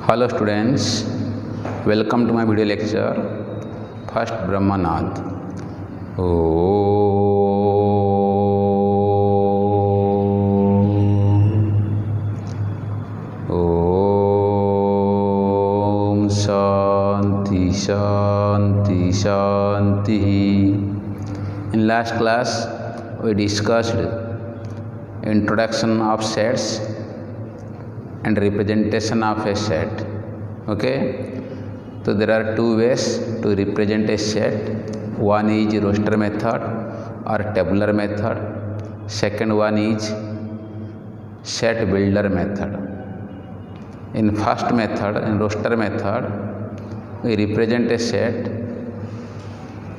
Hello students, welcome to my video lecture. First Brahmanath. Om Shanti Shanti Shanti. In last class we discussed introduction of sets and representation of a set. Okay, so there are two ways to represent a set. One is roster method or tabular method. Second one is set builder method. In first method, in roster method, we represent a set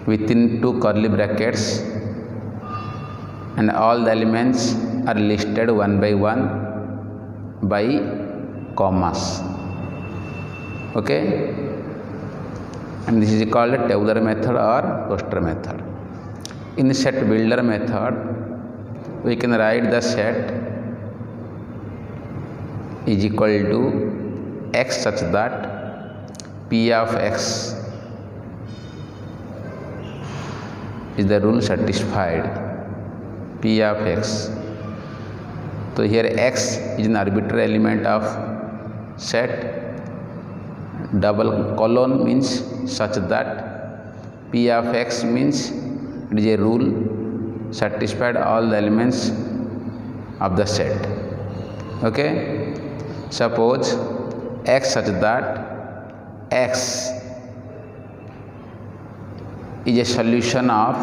within two curly brackets and all the elements are listed one by one by commas. Okay, and this is called a tabular method or roster method. In set builder method, we can write the set is equal to x such that p of x is the rule satisfied. P of x. So here x is an arbitrary element of set. Double colon means such that p of x means it is a rule satisfied all the elements of the set. Okay, suppose x such that x is a solution of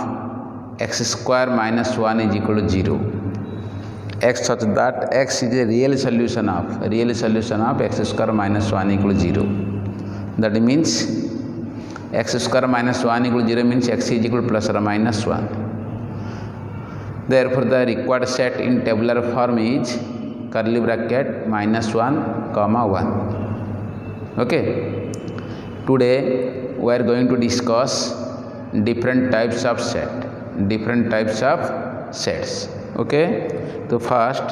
x square minus 1 is equal to 0. X such that x is a real solution of x square minus 1 equal to 0. That means x square minus 1 equal to 0 means x is equal to plus or minus 1. Therefore, the required set in tabular form is curly bracket minus 1 comma 1. Okay. Today we are going to discuss different types of sets. Okay. So first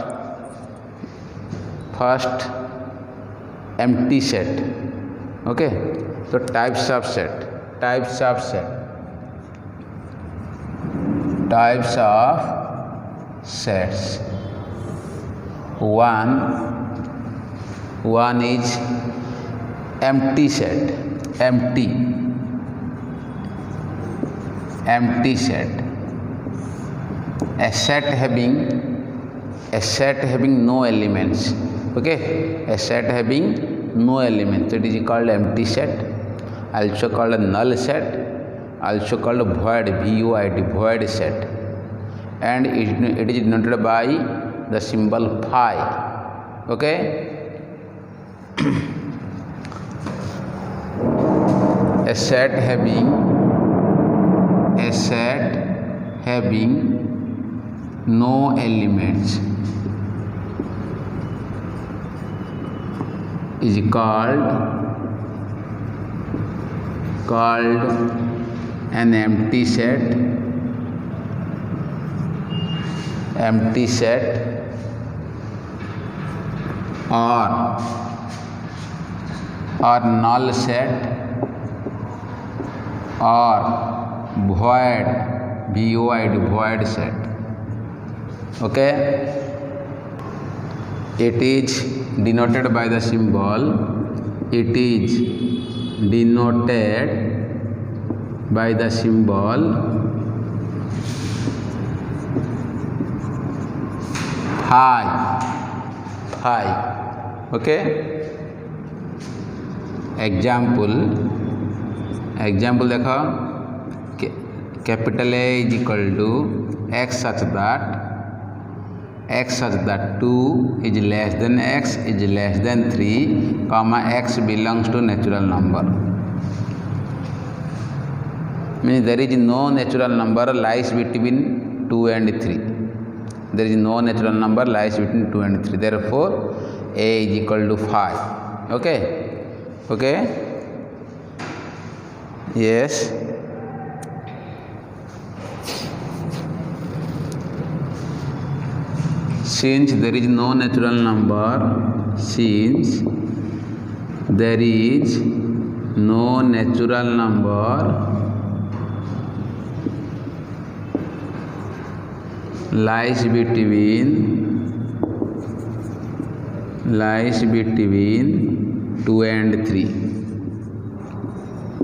empty set. Okay, so types of sets. One is empty set. Empty set. A set having no elements. Okay, a set having no elements, it is called empty set, also called null set, also called void, void set, and it is denoted by the symbol phi. Okay, a set having no elements is called an empty set, or null set, or void, void set. Okay, it is denoted by the symbol phi. Okay, example देखो, capital A is equal to x such that 2 is less than x is less than 3, comma x belongs to natural number. Means there is no natural number lies between 2 and 3. There is no natural number lies between 2 and 3. Therefore, A is equal to 5. Okay. Yes. Since there is no natural number, since there is no natural number lies between 2 and 3.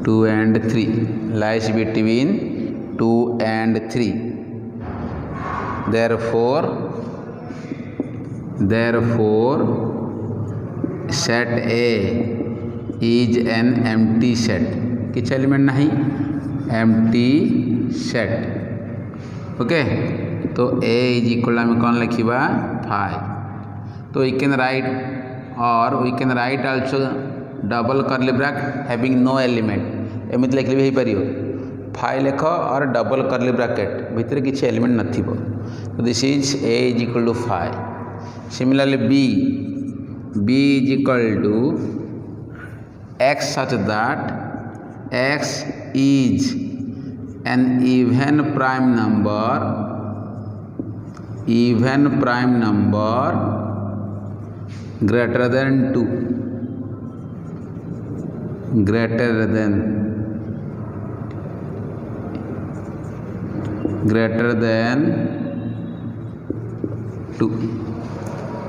2 and 3 lies between 2 and 3. Therefore set A is an empty set. किछ element नहीं, empty set. Okay, तो A is equal आम कौन लिखा 5. तो we can write also double curly bracket having no element. Empty लिखले भी हो पार 5 लिख और डबल कर्ली ब्रैकेट भितर किसी एलिमेंट नथिबो. तो this is A is equal to 5. Similarly B is equal to x such that x is an even prime number greater than 2.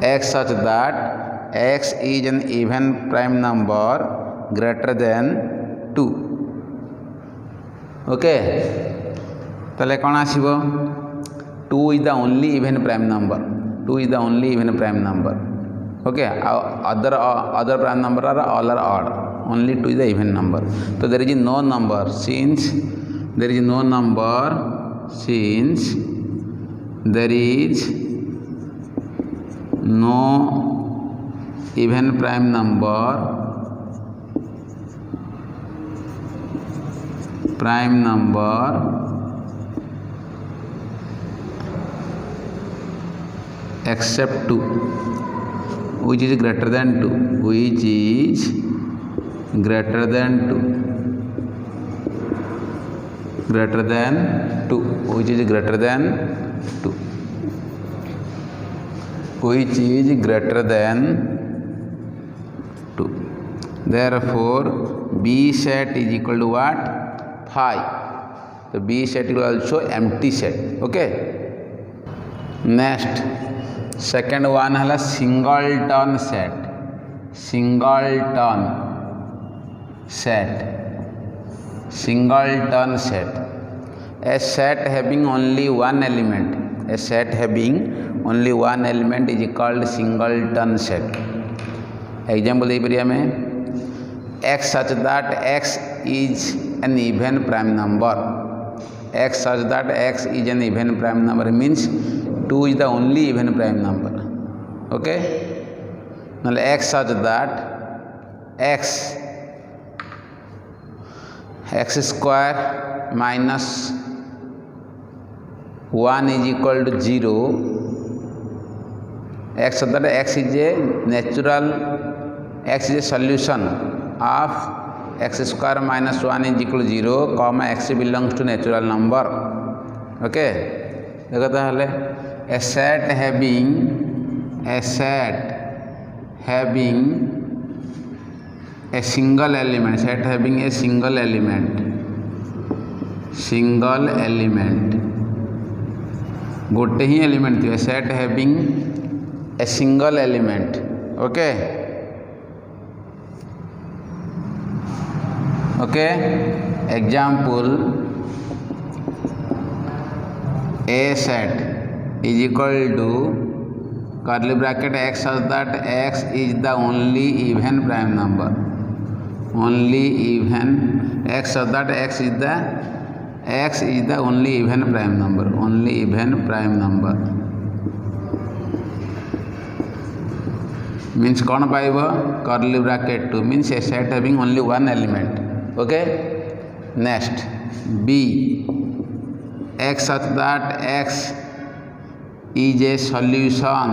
X such that x is an even prime number greater than 2. Okay, ताले कौन आसीबो 2 is the only even prime number. 2 is the only even prime number. Okay, other prime number are all are odd. Only 2 is the even number. So there is no number since there is no even prime number except 2 which is greater than 2 which is greater than 2 therefore B set is equal to what 5. so B set is also empty set. Okay, next second one है singleton set. A set having only one element is called singleton set. Example दे परिया में x such that x is an even prime number. Means 2 is the only even prime number. Okay, now x such that x square minus 1 is equal to 0. X such that x is a solution of x square minus 1 is equal to 0, comma x belongs to natural number. Okay, देखो ताहले a set having a single element गोटे ही element थी. Set having a single element. Okay, example A set is equal to curly bracket x such that x is the only even prime number. X such that x is the only even prime number. Means कौन पाइबो curly bracket 2 means a set having only one element. Okay, next B, x such that x is a solution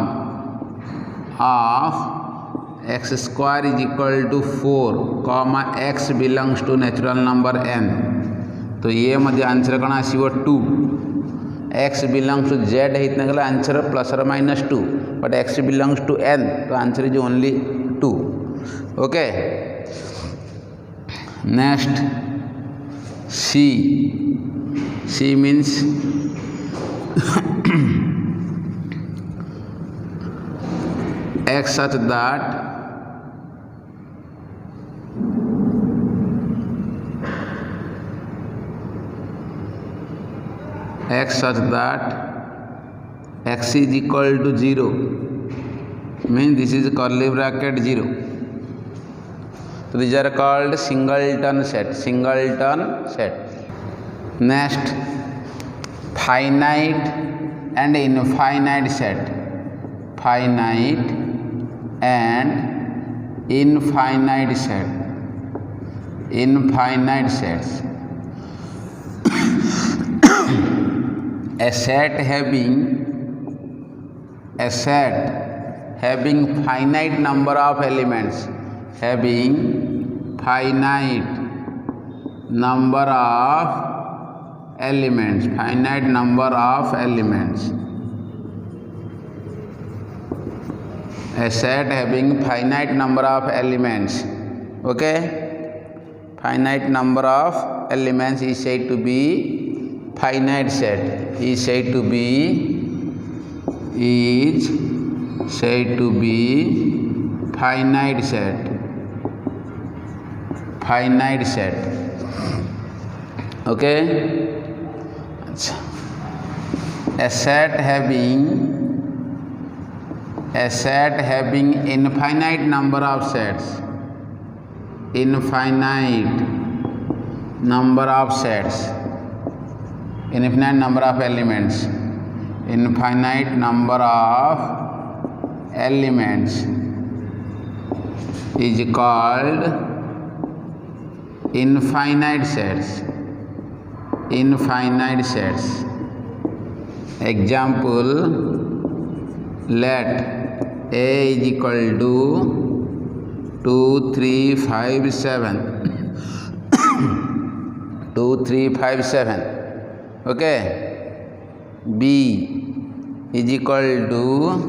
of x square is equal to 4, comma x belongs to natural number n. तो ये मध्य answer कौन आसीबो 2. x belongs to z हेतने गला answer plus और minus 2, but x belongs to n, तो answer is only 2. Okay, Next, C. C means X such that X is equal to 0, means this is curly bracket 0. So these are called singleton set. Next, finite and infinite set. Finite and infinite set. Infinite sets. A set having finite number of elements. Finite number of elements. A set having finite number of elements. Okay, finite number of elements is said to be finite set. Is said to be finite set. Okay, a set having infinite number of sets. Infinite number of elements. Infinite number of elements is called infinite sets. Example, let A is equal to 2, 3, 5, 7. 2, 3, 5, 7. Okay. B is equal to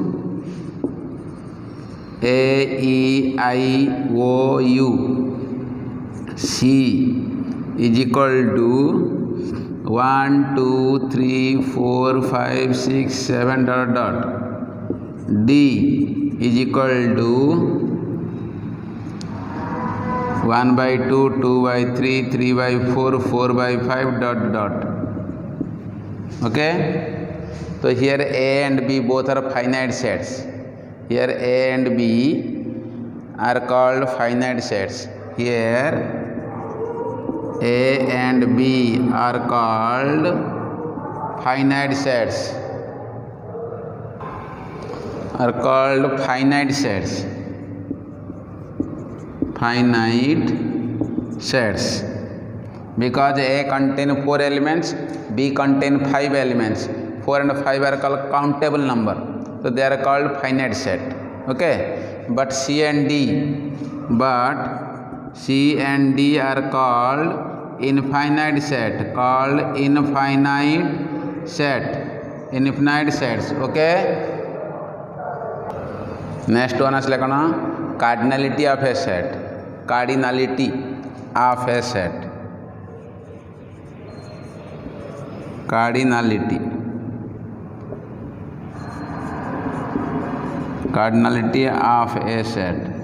A, E, I, O, U. C is equal to 1, 2, 3, 4, 5, 6, 7, ... D is equal to 1 by 2, 2 by 3, 3 by 4, 4 by 5, ... Okay, so here A and B both are finite sets. Here A and B are called finite sets. Here A and B are called finite sets. Finite sets because A contain 4 elements, B contain 5 elements. 4 and 5 are called countable number, so they are called finite set. Okay, but C and D are called infinite set. Infinite sets. Okay. Next one is cardinality of a set. Cardinality of a set. Cardinality of a set.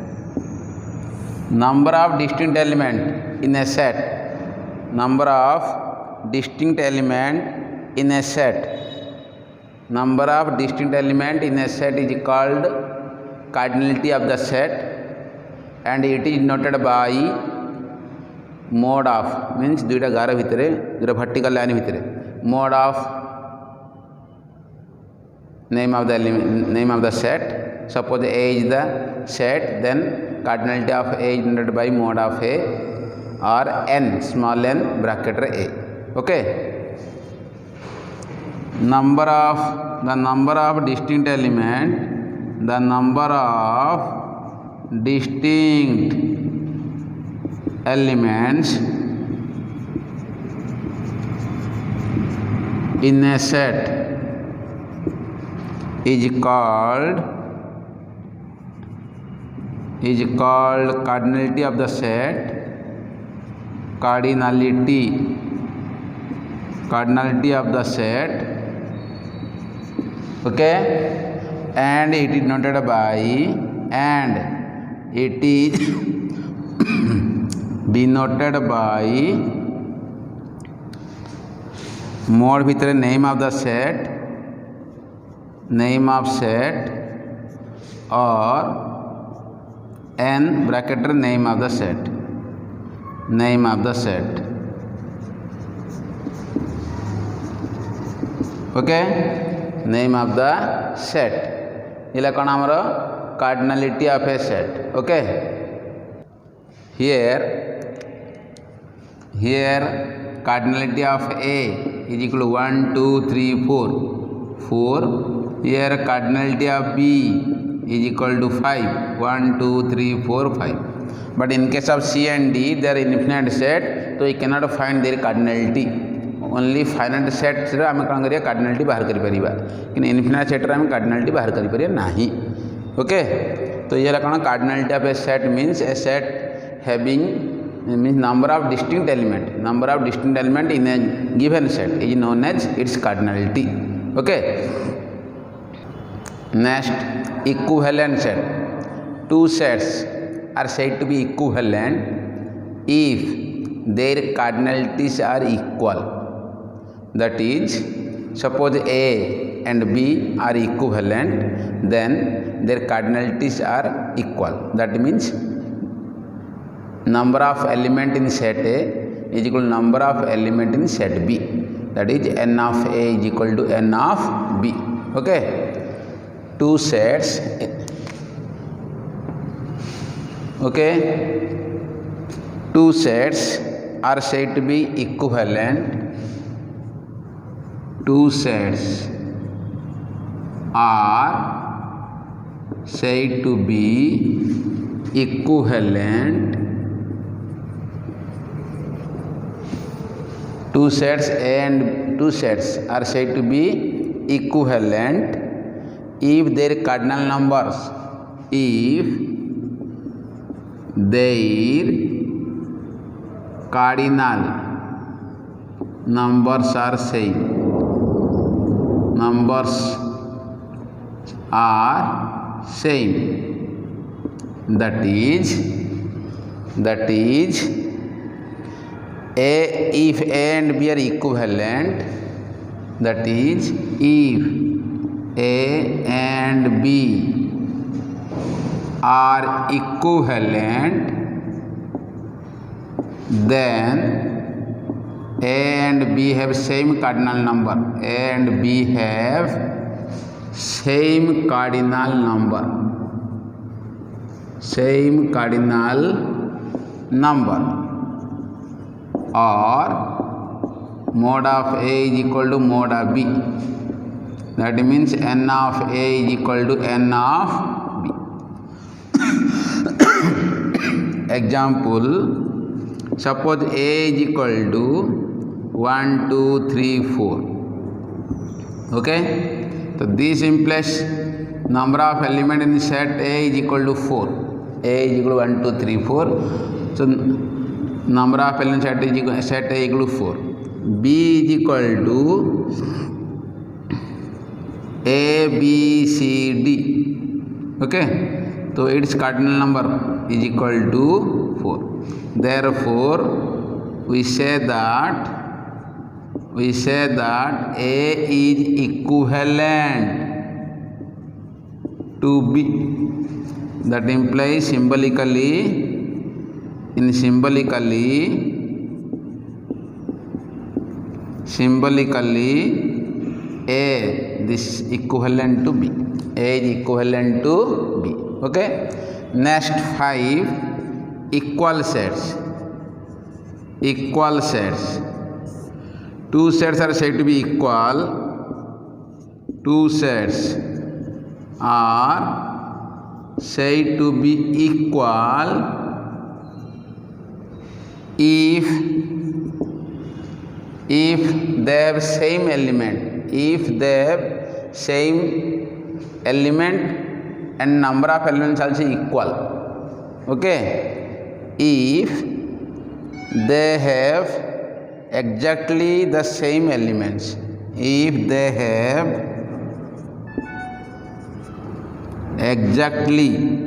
Number of distinct element in a set. Number of distinct element in a set. Number of distinct element in a set is called cardinality of the set, and it is noted by mode of, means दुईटा गार भितरे दुईटा vertical line भितरे mode of name of the set. Suppose A is the set, then cardinality of A is denoted by mode of A or n, small n bracket A. Okay. The number of distinct element. The number of distinct elements in a set is called cardinality of the set, cardinality of the set, okay, and it is noted by, and it is denoted by mod भितर name of the set, name of set और N bracket name of the set, name of the set, okay, name of the set इला कौन आमर cardinality of a set, okay. here cardinality of A is equal to 1 2 3 4. Here cardinality of B is equal to 5, 1 2 3 4 5. But in case of C and D they are infinite set, so we cannot find their cardinality. Only finite set आम कौन करिया cardinality बाहर कर परिबा, कि infinite set आम cardinality बाहर कर परिया नाही, ओके। तो ये कौन cardinality of a set means A set having means number of distinct element in a given set is known as its cardinality, okay. Next, equivalent set. Two sets are said to be equivalent if their cardinalities are equal. That is, suppose A and B are equivalent, then their cardinalities are equal. That means number of element in set A is equal to number of element in set B. That is, n of A is equal to n of B, okay. Two sets, okay, two sets are said to be equivalent. Two sets are said to be equivalent. Two sets are said to be equivalent if their cardinal numbers, if their cardinal numbers are same, numbers are same. That is if A and B are equivalent, that is, if A and B are equivalent, then A and B have same cardinal number. A and B have same cardinal number, same cardinal number, or mode of A is equal to mode of B. That means n of A is equal to n of B. Example, suppose A is equal to 1 2 3 4, okay. So this implies number of element in set A is equal to 4. A is equal to 1 2 3 4. So number of element set A is equal to 4. B is equal to A B C D, okay. So its cardinal number is equal to 4. Therefore we say that A is equivalent to B. That implies symbolically A this equivalent to B. A is equivalent to B, okay. Next, 5 equal sets. Two sets are said to be equal. Two sets are said to be equal if they have same element, and number of elements also equal, okay. If they have exactly the same elements. If they have exactly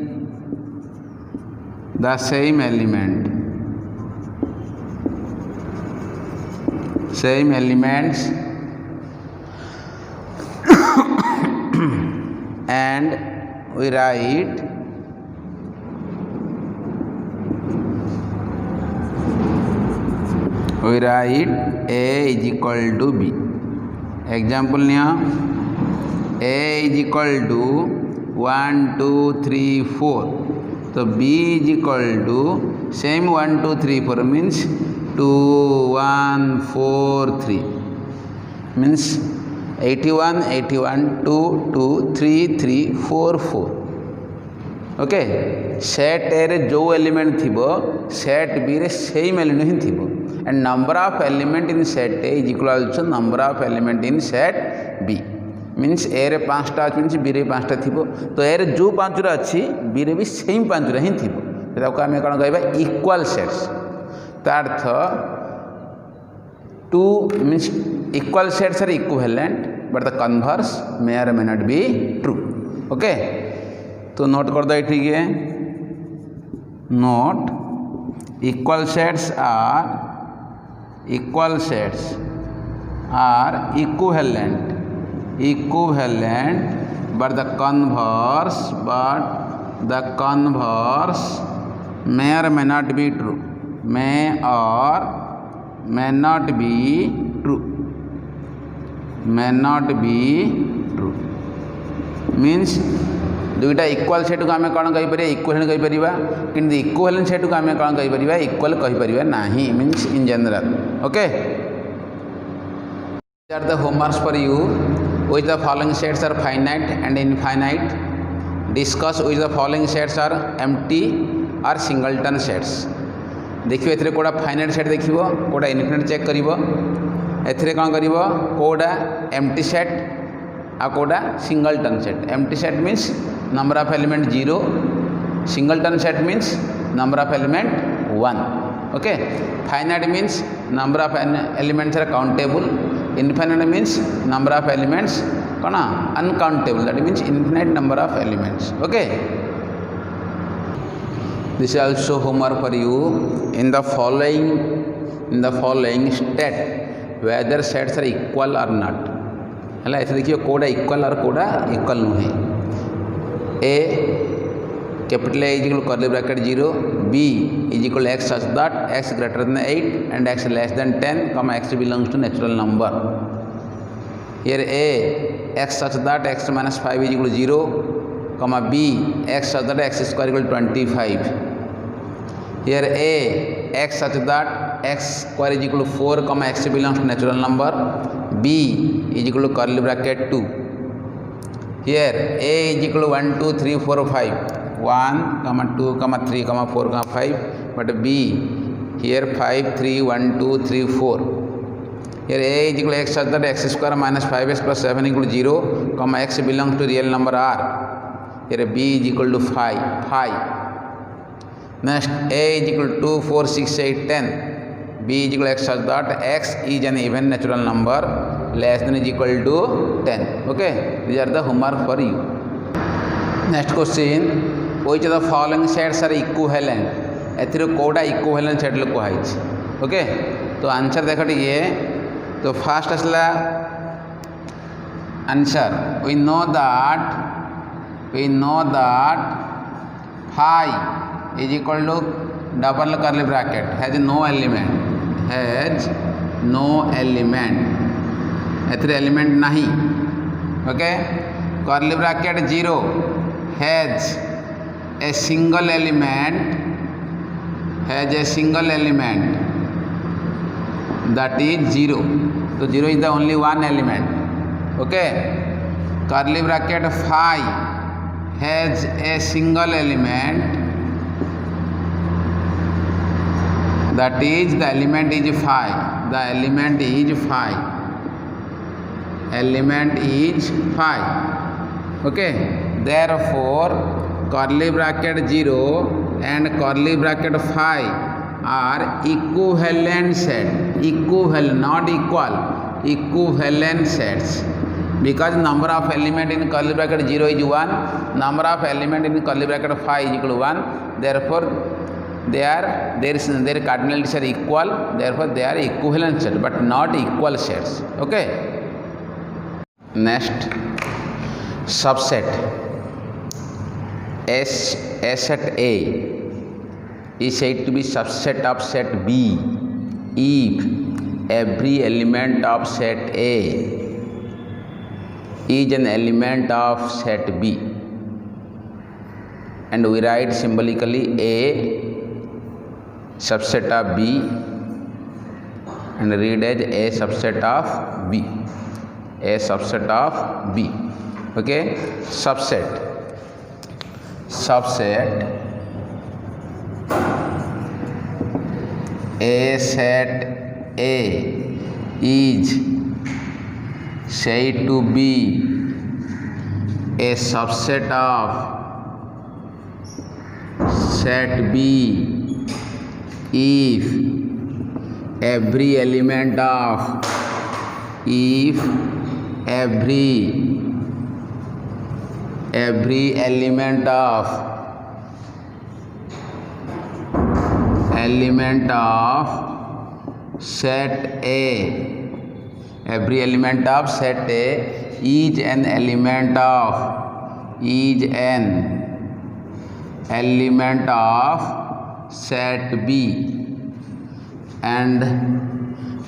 the same elements and we write A is equal to B. Example niya, A is equal to 1 2 3 4. So B is equal to same 1 2 3 4 means 2 1 4 3 means 81 81 2 2 3 3 4 4. Okay set A रे जो element थिबो set B रे same element ही थिबो and number of element in set A is equal to number of element in set B means A रे 5टा means B रे 5टा थिबो तो ए रे जो 5टा अछि बी रे भी सेम 5टा ही थिबो ताको हम कोन कहबा इक्वल सेट्स तार्थ two means equal sets are equivalent but the converse may और may not be true. Okay तो नोट कर दो ये note equal sets are equivalent but the converse may or may not be true. May or may not be true. Means दुईटा equal set को आम कौन कहीपर equivalent कहीपर कि इक्विवेलेंट सेट को आम कौन कहीपर इक्वल कहीपर ना means in general. Okay are the homeworks for you. Which the following sets are finite and infinite? Discuss which the following sets are empty or singleton sets. देखिए एथिरे कोड़ा finite set देखिबो कोड़ा इनफिनिट चेक करिवो एथिरे कोन करिवो कोड़ा एम्प्टी सेट आ कोड़ा singleton set. Empty set means number of element 0, singleton set means number of element 1. Okay finite means number of elements are countable. Infinite means number of elements kana uncountable, that means infinite number of elements. Okay, this is also homework for you. In the following state whether sets are equal or not. हला ऐसे देखिए कोड़ा equal और कोड़ा equal नुहे. A capital A is equal to curly bracket 0, B is equal to x such that x greater than 8 and x less than 10, comma x belongs to natural number. Here A x such that x minus 5 is equal to 0, comma B x such that x square equal to 25. Here A x such that x square is equal to 4, comma x belongs to natural number. B is equal to curly bracket 2. Here A is equal to 1 2 3 4 5. 1, 2, 3, 4, 5, but B here 5, 3, 1, 2, 3, 4. Here A is equal to x such that x square minus 5x plus 7 equal to 0, comma x belongs to real number R. Here B is equal to 5. Next A is equal to 2, 4, 6, 8, 10. B is equal to x such that x is an even natural number less than is equal to 10. Okay, these are the homework for you. Next question, which of the following sets are equivalent? एथिरो कोड़ा equivalent set लोग कहाई. Okay तो answer देख ये तो fast आसला answer we know that phi is equal to double curly bracket has no element एथिरे एलिमेंट नहीं. Okay curly bracket 0 has a single element that is 0. So 0 is the only one element. Okay, curly bracket phi has a single element that is the element is phi. Okay, therefore curly bracket 0 and curly bracket phi are equivalent set, not equal, equivalent sets, because number of element in curly bracket 0 is 1, number of element in curly bracket 5 is equal to 1, therefore their cardinalities are equal, therefore they are equivalent set but not equal sets. Okay, next, subset. A set A is said to be subset of set B if every element of set A is an element of set B, and we write symbolically A subset of B and read as A subset of B, A subset of B. Okay, subset A set A is said to be a subset of set B if every element of set A, every element of set A is an element of set B, and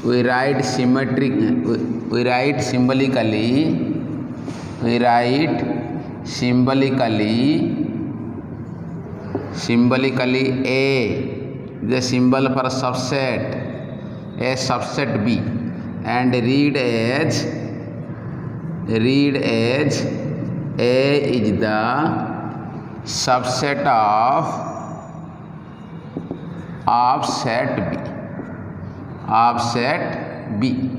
we write symbolically A, the symbol for subset, a subset B, and read as A is the subset of set B,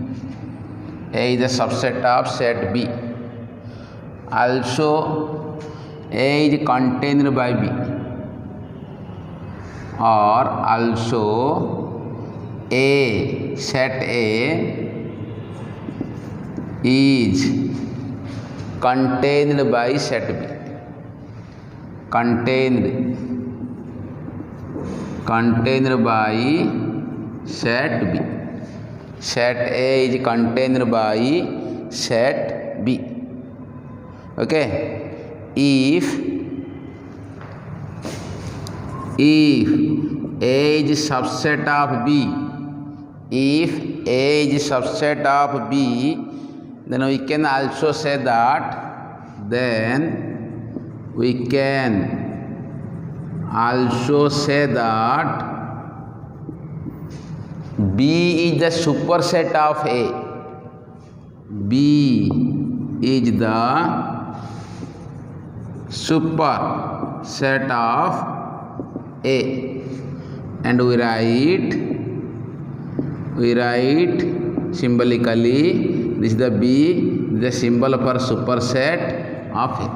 A is the subset of set B. Also A is contained by B, or also A, set A is contained by set B, contained by set B, set A is contained by set B. Okay, if A is subset of B, then we can also say that B is the superset of A. B is the superset of A, and we write symbolically, this is the B, the symbol for superset of A.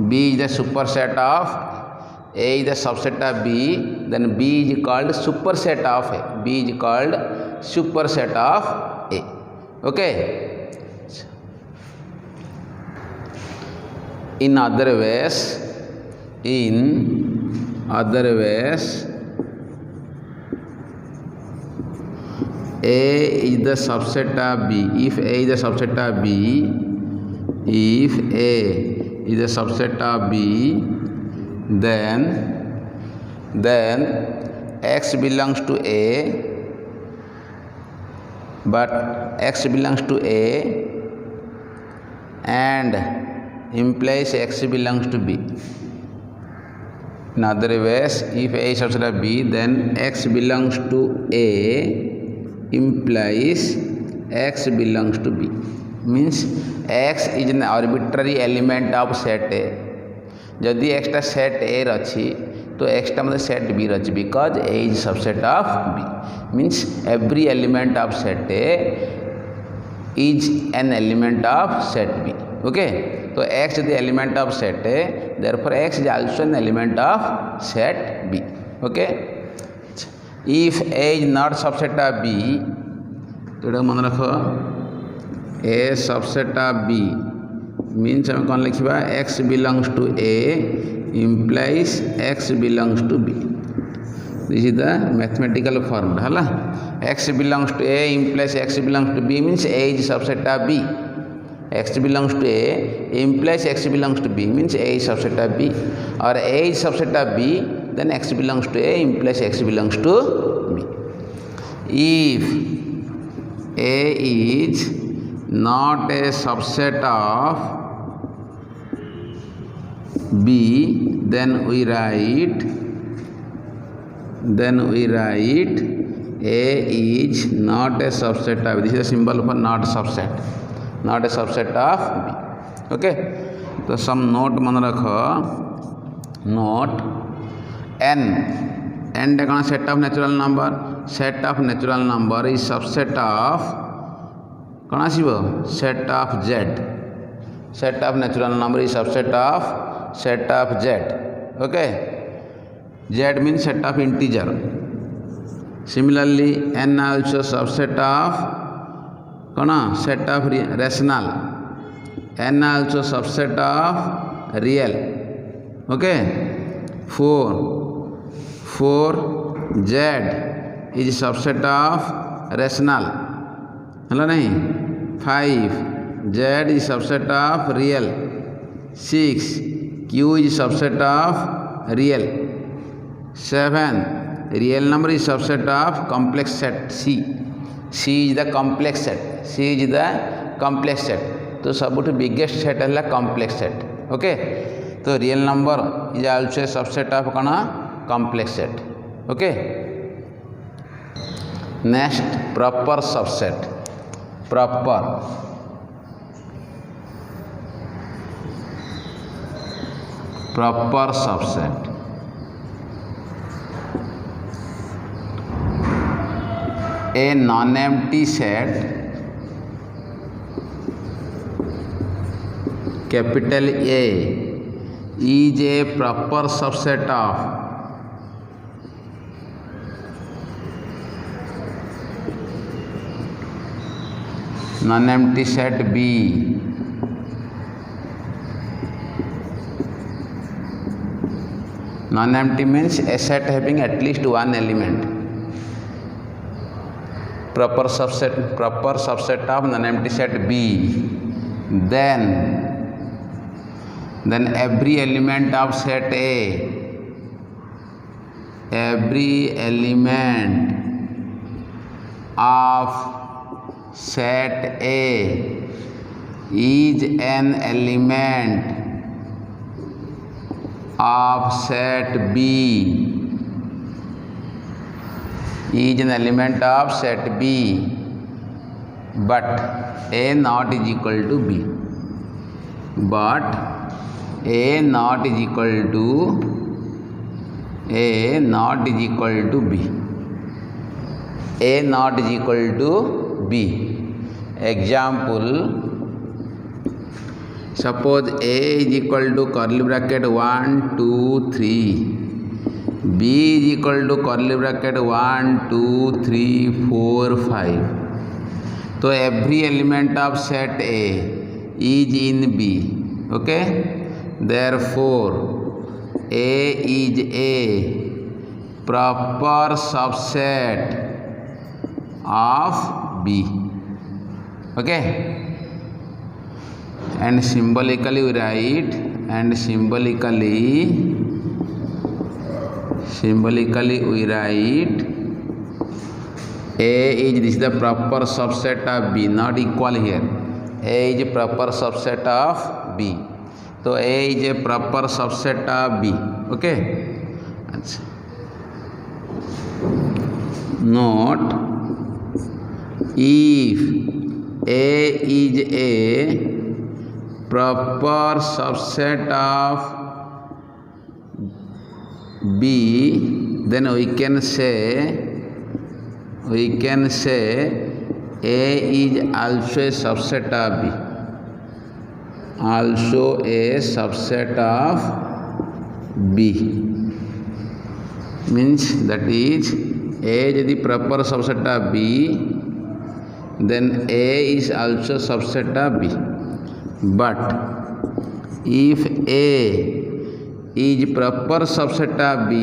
B is the superset of A is the subset of B, then B is called superset of A. B is called superset of A. Okay. In other ways, A is the subset of B. If A is the subset of B, then X belongs to A, but X belongs to A and implies X belongs to B. In other ways, if A is subset of B, then X belongs to A implies X belongs to B. Means X is an arbitrary element of set A. जदि X टा set A रही तो X टा मतलब set B रही, because A is subset of B. Means every element of set A is an element of set B. Okay, so X is the element of set A, therefore X is also an element of set B. Okay, If A is not subset of B, तो मन रख A subset of B means हम कौन लिखा X belongs to A implies X belongs to B. This is the mathematical formula. Hala? X belongs to A implies X belongs to B means A is subset of B. X belongs to A implies X belongs to B means A is subset of B, or A is subset of B, then X belongs to A implies X belongs to B. If A is not a subset of B, then we write A is not a subset of, this is a symbol for not subset, not a subset of B. Okay, तो some note मन रखो, note n कौन set of natural number, set of natural number is subset of कौन आसीबो set of Z, set of natural number is subset of set of Z. Okay, Z means set of integer. Similarly n also subset of कौन set of rational, n also subset of real. Okay, 4 Z is subset of rational, है नहीं. 5 Z is subset of real. 6 Q is subset of real. 7 real number is subset of complex set C. C is the complex set. C is the complex set. तो सबुठ biggest set है complex set. Okay, तो real number is also a subset of कौन complex set. Okay, next proper subset. Proper subset. A non-empty set capital A is a proper subset of non-empty set B. Non-empty means a set having at least one element. Proper subset of non-empty set B. Then every element of set A, every element of set A is an element of set B, is an element of set B, but A not is equal to B. But A not is equal to B. A not is equal to B. Example, suppose A is equal to curly bracket 1 2 3, B is equal to curly bracket 1 2 3 4 5. So every element of set A is in B. Okay, therefore A is a proper subset of B. Okay, and symbolically we write, and symbolically we write A is the proper subset of B, not equal here. A is a proper subset of B. So A is a proper subset of B. Okay. Note, if A is a proper subset of B, then we can say A is also a subset of B. Also a subset of B means that is A यदि proper subset of B, then A is also subset of B. But if A is proper subset of B,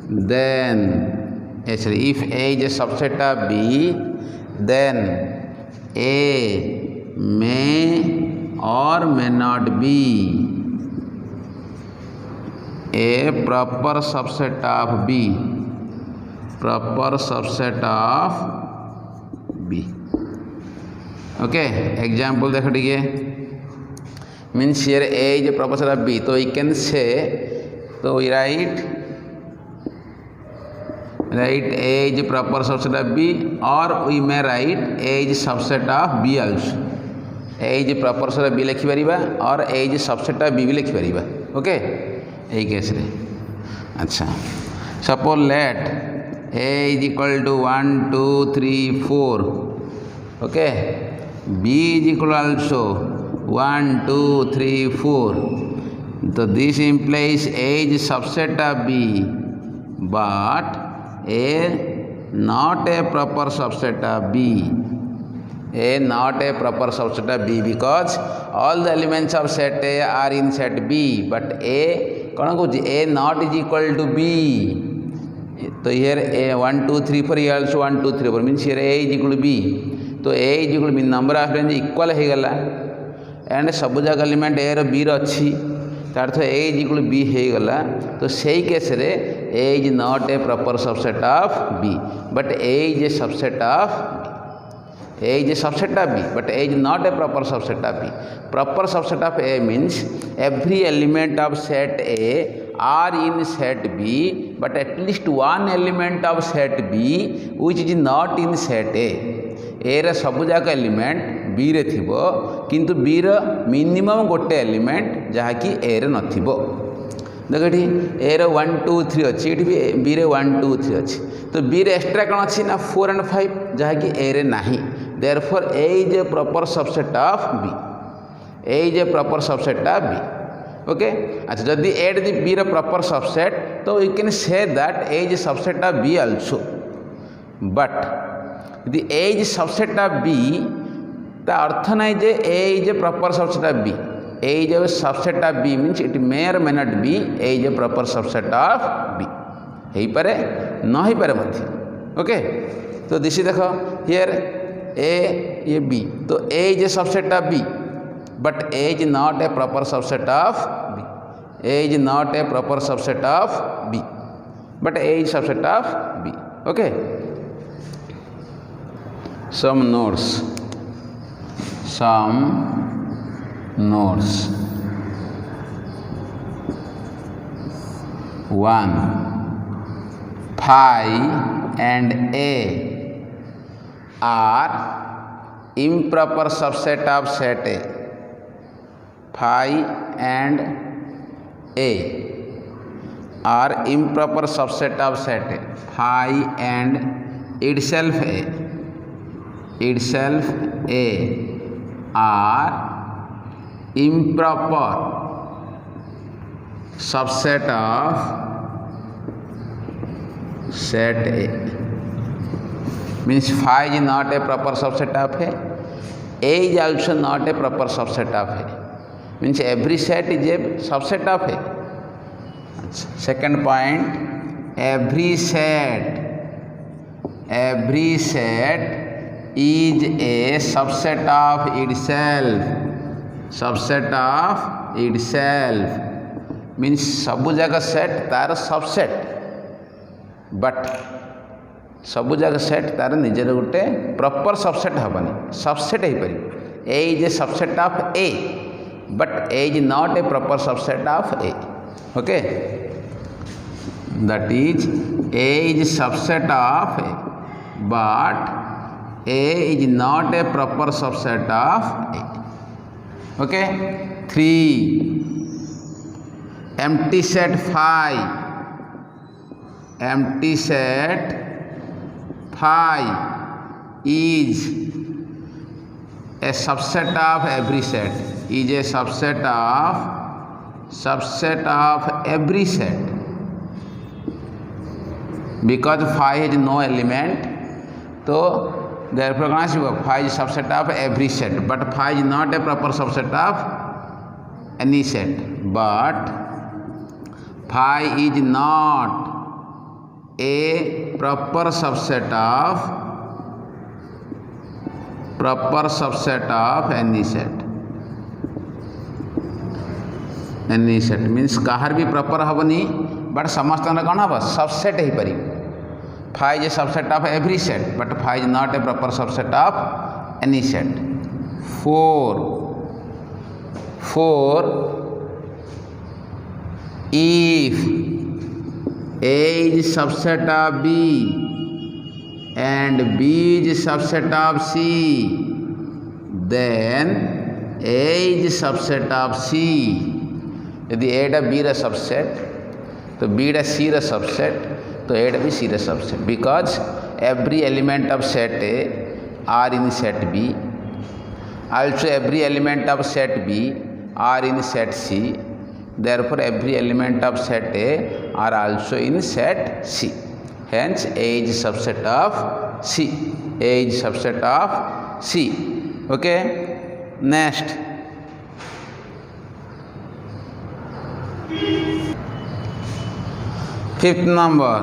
then actually if A is a subset of B, then A may or may not be a proper subset of B. Proper subset of B. Okay, example देखो ठीक है, means here A is a proper subset of B, so we can say, so we write A is a proper subset of B, or we may write A is subset of B also. A is a proper subset of B लिखि परिबा और A is subset of B भी लिखि परिबा. Okay, यही case रे. अच्छा, suppose let A is equal to 1 2 3 4. Okay, B is equal also 1 2 3 4. So this implies A is subset of B, but A not a proper subset of B. A not a proper subset of B because all the elements of set A are in set B, but A कौन को A not is equal to B. तो here A 1 2 3 4 also 1 2 3 4 means here A is equal to B. तो A is equal to B, number of elements equal हो गला and सब जगह element A row B रो अच्छी तार तो A is equal to B हो गला. तो सही केस रे A is not a proper subset of B, but A is a subset of B. A is a subset of B, but A is not a proper subset of B. Proper subset of A means every element of set A are in set B, but at least one element of set B which is not in set A. A रे सब जाक element B रे थिबो, किंतु B रो minimum गोटे element जहाँ कि A रे नथिबो. देख ये A रो 1 2 3 अच्छी, ये भी B रे 1 2 3 अच्छी. तो B रे एक्स्ट्रा कौन अच्छी ना 4 and 5 जहाँ कि A रे नहीं. Therefore A is a proper subset of B. A is a proper subset of B. Okay. अच्छा, जदि A is B row proper subset, तो we can say that A is a subset of B also. But the A is a subset of B, ता अर्थ नहीं जे A is a proper subset of B. A is a subset of B means it may or may not be A is a proper subset of B. ही परे न ही परे मध्य. Okay, तो दिसी देखो here A ये B, तो A is a subset of B, but A is not a proper subset of B. A is not a proper subset of B, but A is subset of B. Okay. Some notes. One, phi and A are improper subset of set A. Phi and A are improper subset of set A. Phi and itself A are improper subset of set A. Means phi is not a proper subset of A. A is also not a proper subset of A. Means every set is a subset of A. Second point, every set is a subset of itself. Subset of itself means सबु जगह set तार subset, but सबु जगह set तार निजर गोटे proper subset हेनी. Subset हो पार. A is a subset of A, but A is not a proper subset of A. Okay, that is A is subset of A, but A is not a proper subset of A. Okay. 3, empty set phi. Empty set phi is a subset of every set. Is a subset of every set. because phi has no element, so therefore कौन आसिबो phi is subset of every set, but phi is not a proper subset of any set, but phi is not a proper subset of any set. Any set means कहार भी proper हबनी, but समस्त कौन हम subset ही पारि. Phi is a subset of every set, but phi is not a proper subset of any set. 4 if A is subset of B and B is subset of C, then A is subset of C. यदि A टा B रा subset तो B टा C रा subset तो A टा भी C रा subset, because every element of set A are in set B, also every element of set B are in set C, therefore every element of set A are also in set C, hence A is subset of C. A is subset of C. Okay, next. Fifth number,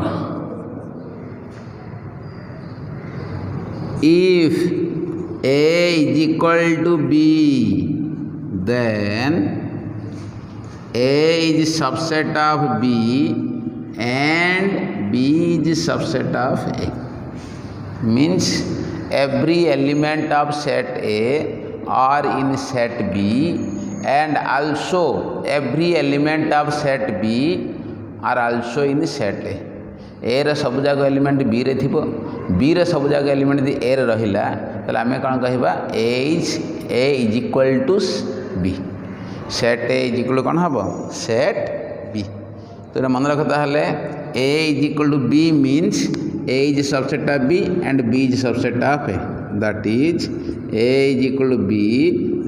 if A is equal to B, then A is subset of B and B is subset of A. Means every element of set A are in set B, and also every element of set B are also in set A. A रे सब जाग element B रे थिबो, B रे सब जाग element the A रे रहिला, तले आमे कोन कहिबा A is equal to B. Set A is equal to कोन हबो सेट B. तो मन रख ताहले A is equal to B means A is subset of B and B is subset of A. That is A is equal to B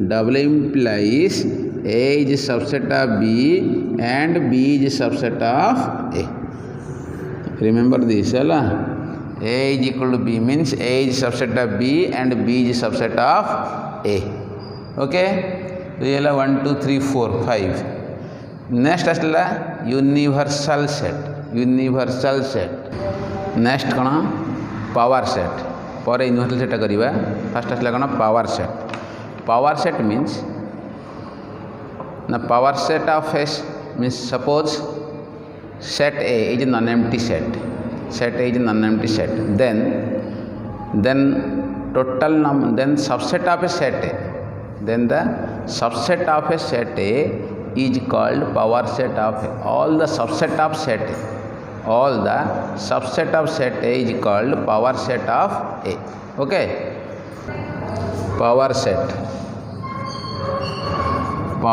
double implies A is subset of B and B is subset of A. Remember this, Allah. A is equal to B means A is subset of B and B is subset of A. Okay. So ये 1 2 3 4 5. Next आसला universal set. Next कौन power set. पर universal set करिबा. First आसला कौन power set. Power set means now power set of S means suppose set A is a non-empty set. Set A is a non-empty set. Then total number, then subset of a set A. Then the subset of a set A is called power set of A. All the subset of set A. All the subset of set A is called power set of A. Okay. Power set. The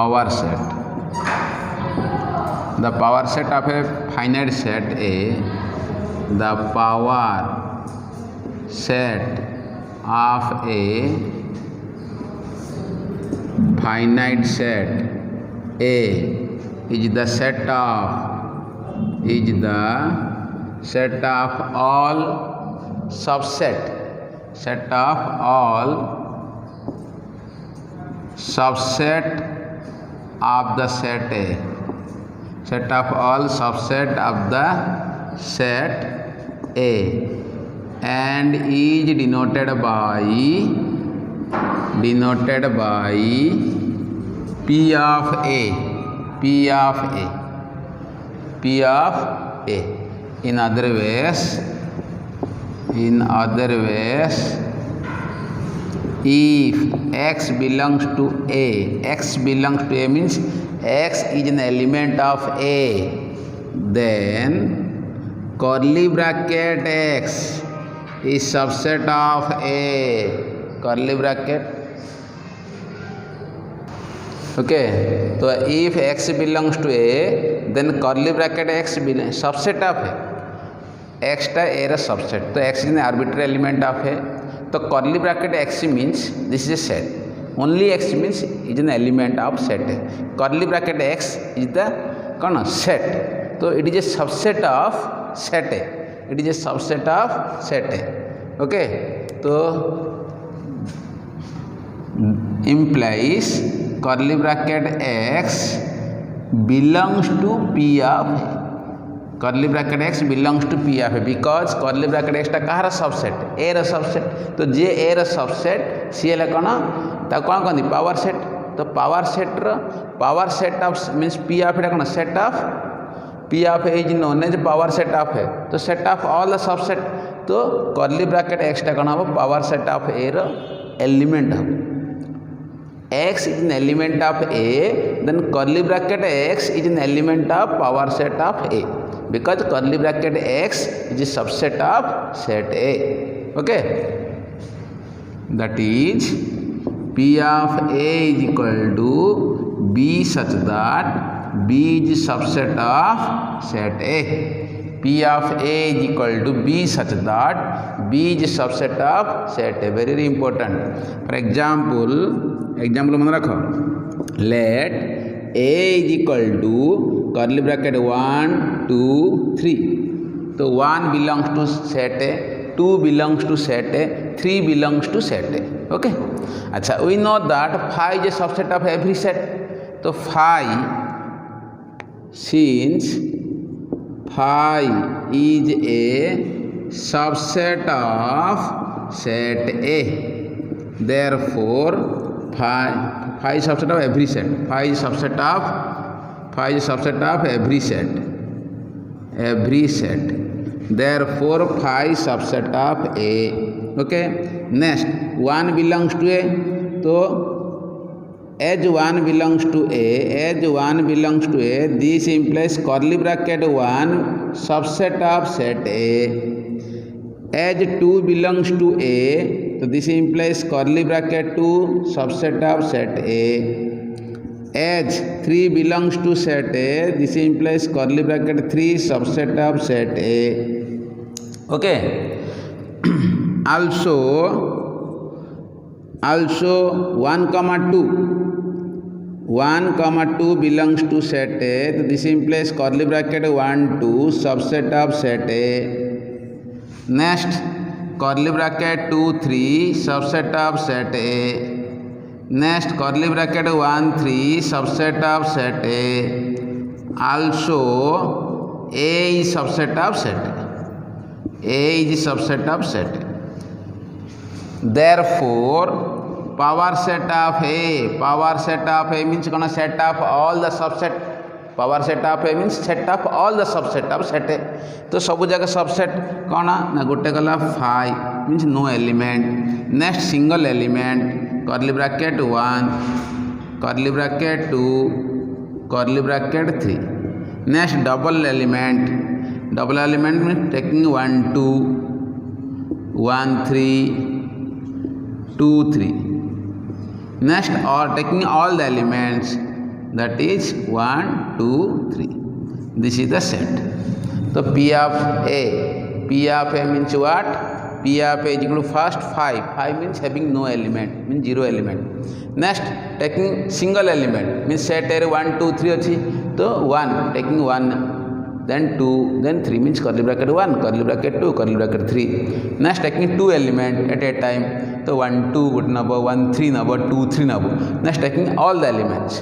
power set of a finite set A, the power set of a finite set A is the set of all subset of the set A. Set of all subset of the set A and is denoted by P of A. In other ways, if X belongs to A means X is an element of A, then curly bracket X is subset of A. Curly bracket. Okay. So if X belongs to A, then curly bracket X subset of A. X टा A रा subset. तो X is an arbitrary element of A. तो curly bracket X means this is a set. Only X means is an element of set A. Curly bracket X is the set. So it is a subset of set A. it is a subset of set A. Okay, so implies curly bracket x belongs to P of A. Curly bracket x belongs to P of A because curly bracket x टा कहार subset A row subset तो जे ए रो subset सी है कौन ता कौन कहते power set तो power set of means P of A कौन set of P of A is known as power set of A तो set of all the subset तो कर्ली ब्रैकेट x टा कौन हम पावर सेट ऑफ A रो element हम x is an element of A, then curly bracket x is an element of power set of A because curly bracket x is a subset of set A. Okay, that is P of A is equal to B such that B is subset of set A. P of A is equal to B such that B is subset of set A. Very important. For example मन रख late A is equal to curly bracket 1 2 3 तो 1 belongs to set A 2 belongs to set A 3 belongs to set A. Okay, अच्छा we know that phi is a subset of every set तो phi since phi is a subset of set A therefore phi is subset of every set phi is subset of every set therefore phi is subset of A. Okay, next 1 belongs to A तो as 1 belongs to A this implies curly bracket 1 subset of set A. As 2 belongs to A so this implies curly bracket 2 subset of set A. As 3 belongs to set A this implies curly bracket 3 subset of set A. Okay, also 1 comma 2 belongs to set A so this implies curly bracket 1 2 subset of set A. Next curly bracket 2 3 subset of set A. Next curly bracket 1 3 subset of set A. Also A is subset of set A. A is subset of set A. Therefore power set of A means gonna set of all the subset power set of A means set of all the subset of set A तो सब जगह subset कौन ना गोटे गला phi means no element. Next single element curly bracket 1 curly bracket 2 curly bracket 3. Next double element means taking 1 2 1 3 2 3. Next or taking all the elements that is 1 2 3 this is the set. So P of A means what? P of A is equal to first 5 means having no element means 0 element. Next taking single element means set A 1 2 3 अच्छी तो 1 taking 1 then 2 then 3 means curly bracket 1 curly bracket 2 curly bracket 3. Next taking 2 element at a time तो 1 2 good number 1 3 number 2 3 number. Next taking all the elements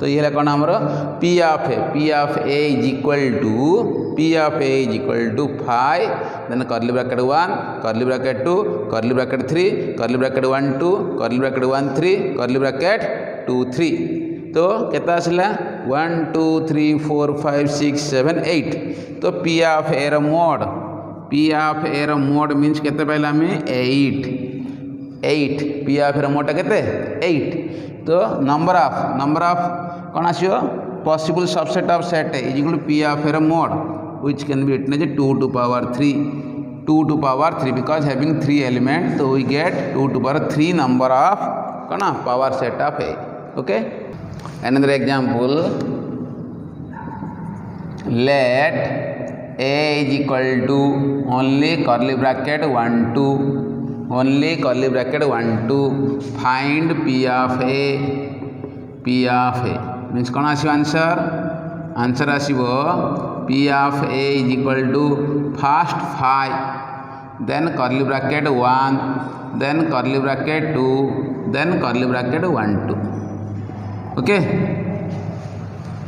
तो ये कौन हमारा P of A is equal to phi then curly bracket 1 curly bracket 2 curly bracket 3 curly bracket 1 2 curly bracket 1 3 curly bracket 2 3 तो केता आसला 1 2 3 4 5 6 7 8 तो P of A रो mod means केते पाइला हमें 8 P of A रो मोड केते 8 तो नंबर ऑफ कौन आसियो possible subset of set A is equal to P of A mod which can be written as 2 to power 3 because having 3 elements so we get 2 to power 3 number of power set of A. Okay, another example let A is equal to only curly bracket 1 2 find P of A means कौन आसियो answer answer आसीबो P of A is equal to first phi, then curly bracket 1, then curly bracket 2, then curly bracket 1 2. Okay.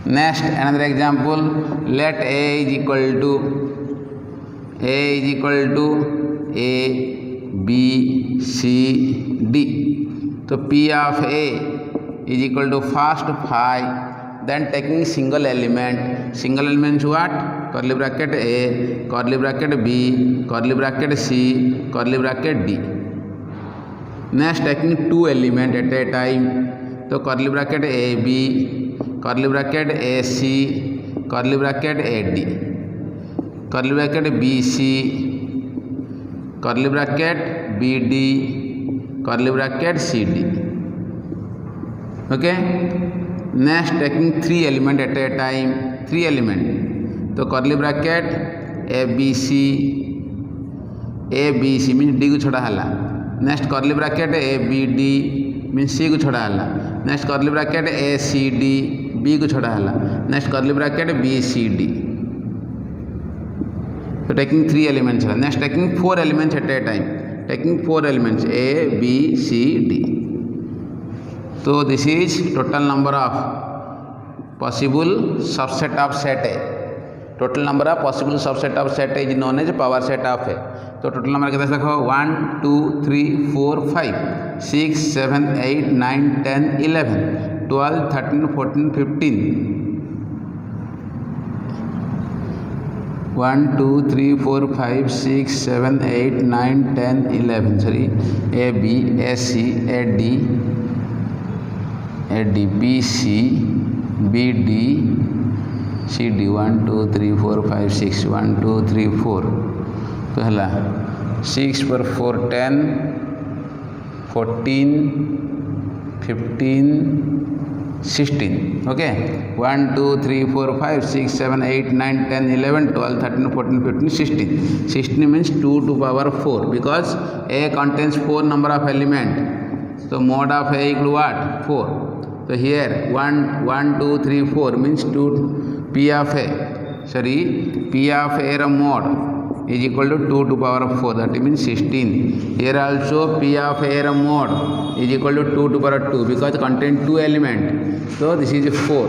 Next, another example. Let A is equal to A, B, C, D. So P of A is equal to first phi, then taking single element what? Curly bracket A, curly bracket B, curly bracket C, curly bracket D. Next, taking two element at a time. So curly bracket AB, curly bracket AC, curly bracket AD, curly bracket BC, curly bracket BD, curly bracket CD. Okay. Next, taking three element at a time, three element. So curly bracket ABC means D को छोड़ा हला. Next curly bracket ABD means C को छोड़ा हला. Next curly bracket ACD B को छोड़ा हला. Next curly bracket BCD. So taking three elements. Next, taking four elements at a time. Taking four elements A, B, C, D. So this is total number of possible subset of set A. Total number of possible subset of set A is known as power set of A. तो total number कितना देखो 1 2 3 4 5 6 7 8 9 10 11 12 13 14 15 1 2 3 4 5 6 7 8 9 10 11 sorry A B A C A D B C B D C D 1 2 3 4 5 6 1 2 3 4 तो हला 6 पर 4 10 14 15 16 okay 1 2 3 4 5 6 7 8 9 10 11 12 13 14 15 16 means 2 to power 4 because A contains 4 number of element, so mod of A equal what 4. So here 1 2 3 4 means 2 P of A mod is equal to 2 to power 4, that means 16. Here also P of A mod is equal to 2 to power 2 because contain 2 element. So this is 4.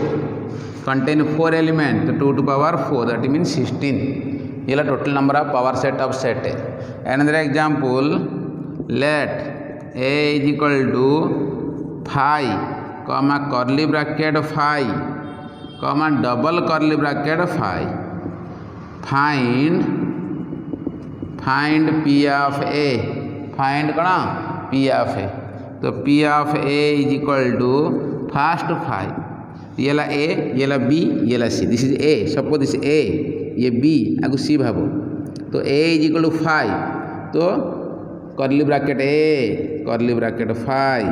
Contain 4 element, so 2 to power 4, that means 16. Here total number of power set of set A. Another example, let A is equal to phi, comma curly bracket phi, comma double curly bracket phi. Find P of A. Find कौन P of A. तो P of A is equal to first phi. ये ला A, ये ला B, ये ला C. This is A. Suppose this is A, ये B, आगु C भावो. तो A is equal to phi. तो curly bracket A, curly bracket phi.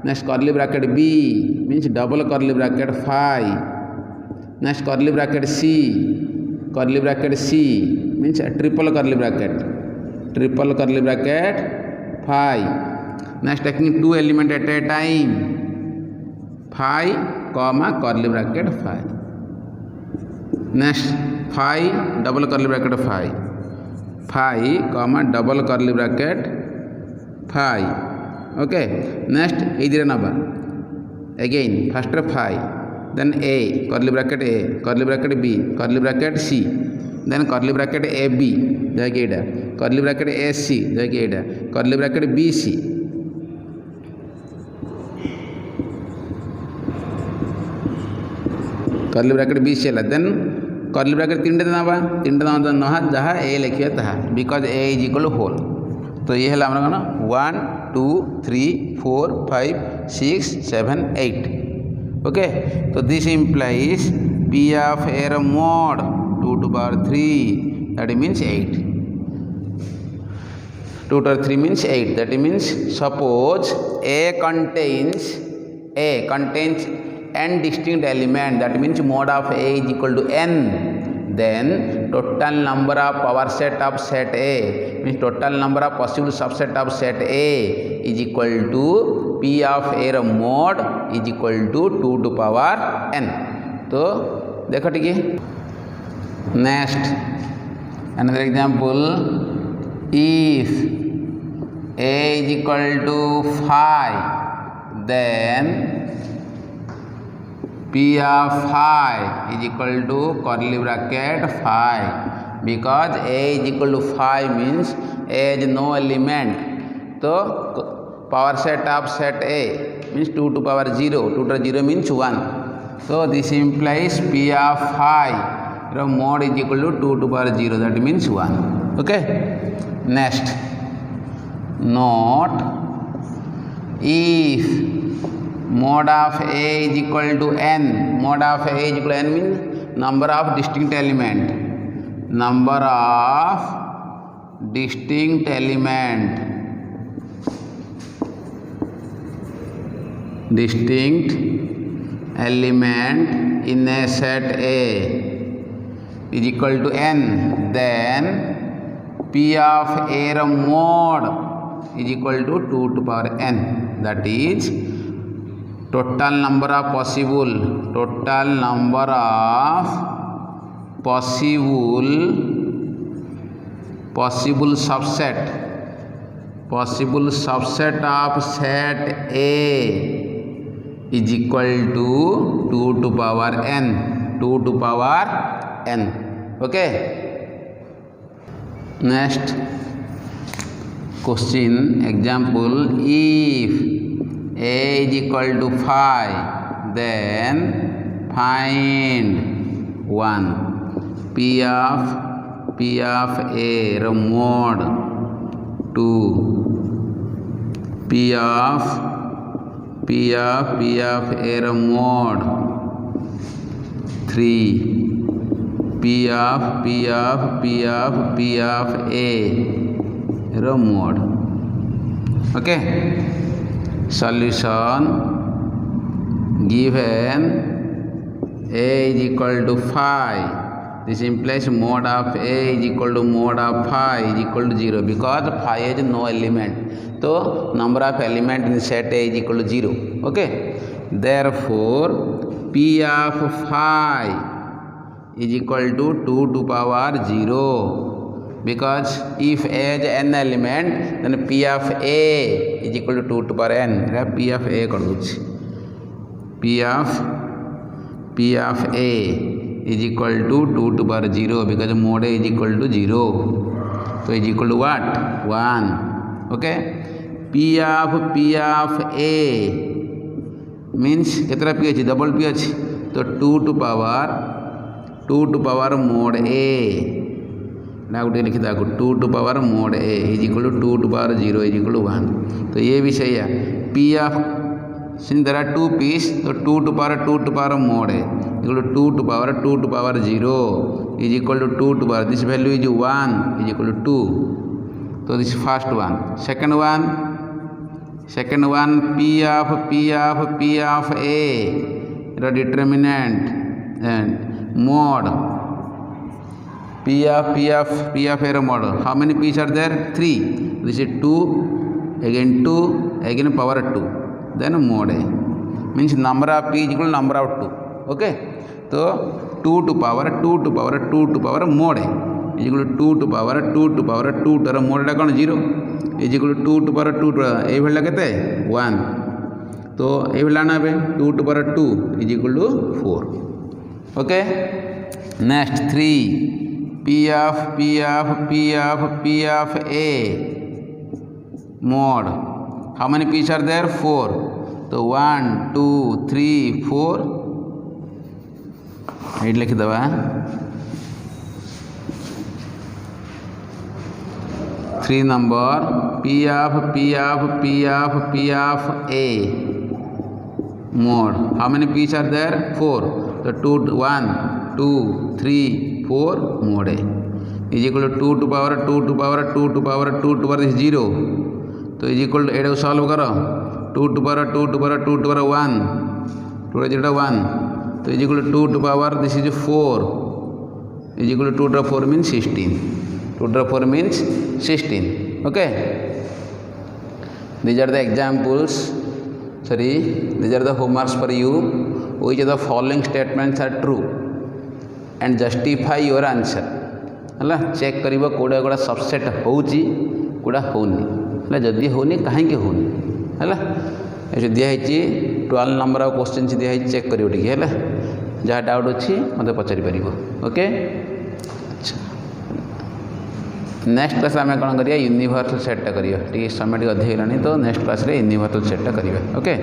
Next curly bracket B means double curly bracket phi. Next curly bracket C means triple curly bracket phi. Next taking two element at a time, phi comma curly bracket phi. Next phi double curly bracket phi comma double curly bracket phi. Okay. Next idire naba again first phi, then A, curly bracket A, curly bracket B, curly bracket C, then curly bracket AB, curly bracket AC, curly bracket BC. curly bracket BC है, then curly bracket तीनटे नवा नहा जहाँ A लिखिए तहा because A is equal to whole. तो ये है हमारा ना 1 2 3 4 5 6 7 8. Okay, so this implies P of A mod 2 to power 3, that means 8. 2 to power 3 means 8. That means suppose A contains n distinct element, that means mod of A is equal to n. Then total number of power set of set A means total number of possible subset of set A is equal to P of A mod is equal to 2 to power n. So देख टिके next another example if a is equal to 5 then p of 5 is equal to curly bracket 5 because a is equal to 5 means a has no element तो power set of set a means 2 to power 0 2 to 0 means 1 so this implies p of 5 mod is equal to 2 to power 0 that means 1 okay next note if mod of a is equal to n mod of a is equal to n means number of distinct element distinct element in a set A is equal to n then p of a mod is equal to 2 to power n that is total number of possible subset of set A is equal to 2 to power n okay next question example if a is equal to 5 then find 1 p of a mod 2 p of a mod 3 p of a mod okay solution given a is equal to 5 this implies mod of a is equal to mod of 5 is equal to 0 because 5 has no element so number of element in set A is equal to 0 okay therefore p of 5 is equal to 2 to power 0 because if a has n element then p of a is equal to 2 to power n p of a कर दूँगी p of a is equal to 2 to power 0 because mod a is equal to 0 so is equal to what 1 okay p of a means कितना p अच्छी double p अच्छी तो 2 to power mod a ना उठे लिखी था 2 to power mod a is equal to 2 to power 0 is equal to 1 तो ये भी सही है p of since there are two p's so 2 to power mod a equal to 2 to power 0 is equal to 2 to power this value is 1 is equal to 2 so this is first one second one p of a the determinant and mod p of a mod how many p's are there 3 this is 2 again power 2 then mod a means number of p is equal to number of 2 okay so 2 to power mod a is equal to 2 to power 2 तर mod टा कौन 0 is equal to 2 to power 2 ये भला कहते 1 तो ये भला ना बे 2 to power 2 is equal to 4 okay next 3 p of a mod how many p's are there 4 तो 1 2 3 4 ये लिख दवा 3 number p of a mod how many p's are there 4 so 2 1 2 3 4 mod a is equal to 2 to power is 0 तो is equal to 8 solve करो 2 to power 1 2 0 1 तो is equal to 2 to power this is 4 is equal to 2 to 4 means 16 2 to 4 means 16 okay these are the examples these are the homeworks for you which of the following statements are true and justify your answer है check कर कौड़ा कौड़ा subset होची कौड़ा होनी है जदि होनी कहीं होनी है दिखाई 12 नंबर क्वेश्चन दिखाई चेक कर जहाँ डाउट अच्छी मत पचारि पार ओके। नेक्स्ट क्लास आम कौन करिया यूनिवर्सल सेटटा करिया समय अधिक तो नेक्स्ट क्लास यूनिवर्सल सेटटा करिया ओके।